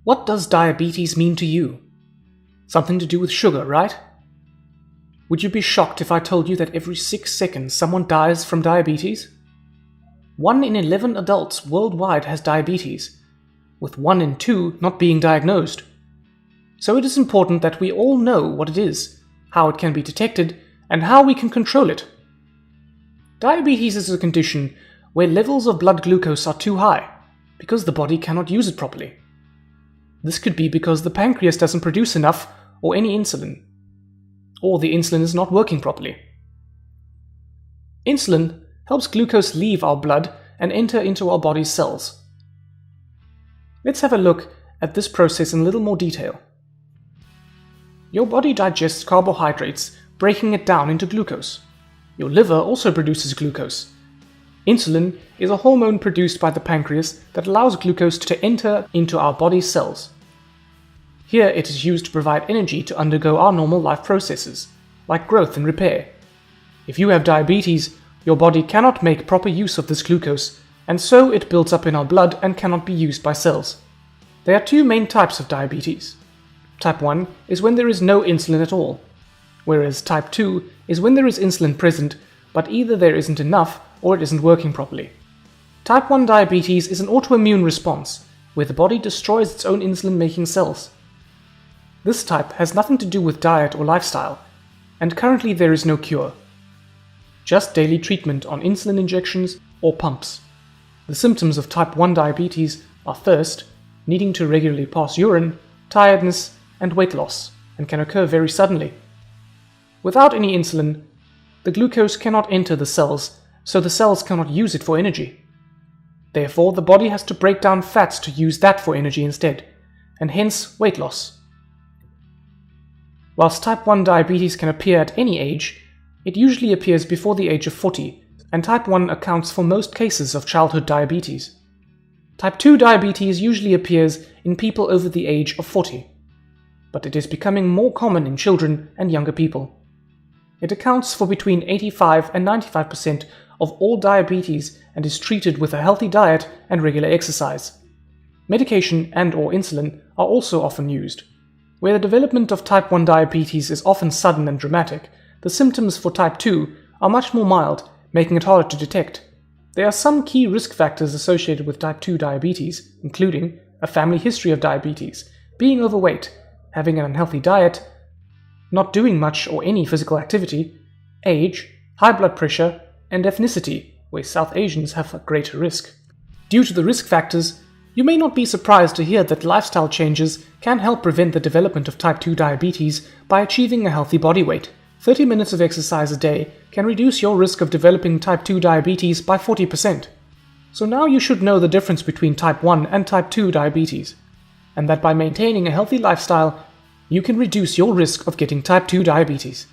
What does diabetes mean to you? Something to do with sugar, right? Would you be shocked if I told you that every 6 seconds someone dies from diabetes? 1 in 11 adults worldwide has diabetes, with 1 in 2 not being diagnosed. So it is important that we all know what it is, how it can be detected, and how we can control it. Diabetes is a condition where levels of blood glucose are too high, because the body cannot use it properly. This could be because the pancreas doesn't produce enough or any insulin, or the insulin is not working properly. Insulin helps glucose leave our blood and enter into our body's cells. Let's have a look at this process in a little more detail. Your body digests carbohydrates, breaking it down into glucose. Your liver also produces glucose. Insulin is a hormone produced by the pancreas that allows glucose to enter into our body's cells. Here it is used to provide energy to undergo our normal life processes, like growth and repair. If you have diabetes, your body cannot make proper use of this glucose, and so it builds up in our blood and cannot be used by cells. There are 2 main types of diabetes. Type 1 is when there is no insulin at all, whereas type 2 is when there is insulin present, but either there isn't enough or it isn't working properly. Type 1 diabetes is an autoimmune response, where the body destroys its own insulin-making cells. This type has nothing to do with diet or lifestyle, and currently there is no cure. Just daily treatment on insulin injections or pumps. The symptoms of type 1 diabetes are thirst, needing to regularly pass urine, tiredness, and weight loss, and can occur very suddenly. Without any insulin, the glucose cannot enter the cells, so the cells cannot use it for energy. Therefore, the body has to break down fats to use that for energy instead, and hence weight loss. Whilst type 1 diabetes can appear at any age, it usually appears before the age of 40, and type 1 accounts for most cases of childhood diabetes. Type 2 diabetes usually appears in people over the age of 40, but it is becoming more common in children and younger people. It accounts for between 85 and 95% of all diabetes and is treated with a healthy diet and regular exercise. Medication and/or insulin are also often used. Where the development of type 1 diabetes is often sudden and dramatic, the symptoms for type 2 are much more mild, making it harder to detect. There are some key risk factors associated with type 2 diabetes, including a family history of diabetes, being overweight, having an unhealthy diet, not doing much or any physical activity, age, high blood pressure, and ethnicity, where South Asians have a greater risk. Due to the risk factors, you may not be surprised to hear that lifestyle changes can help prevent the development of type 2 diabetes by achieving a healthy body weight. 30 minutes of exercise a day can reduce your risk of developing type 2 diabetes by 40%. So now you should know the difference between type 1 and type 2 diabetes, and that by maintaining a healthy lifestyle, you can reduce your risk of getting type 2 diabetes.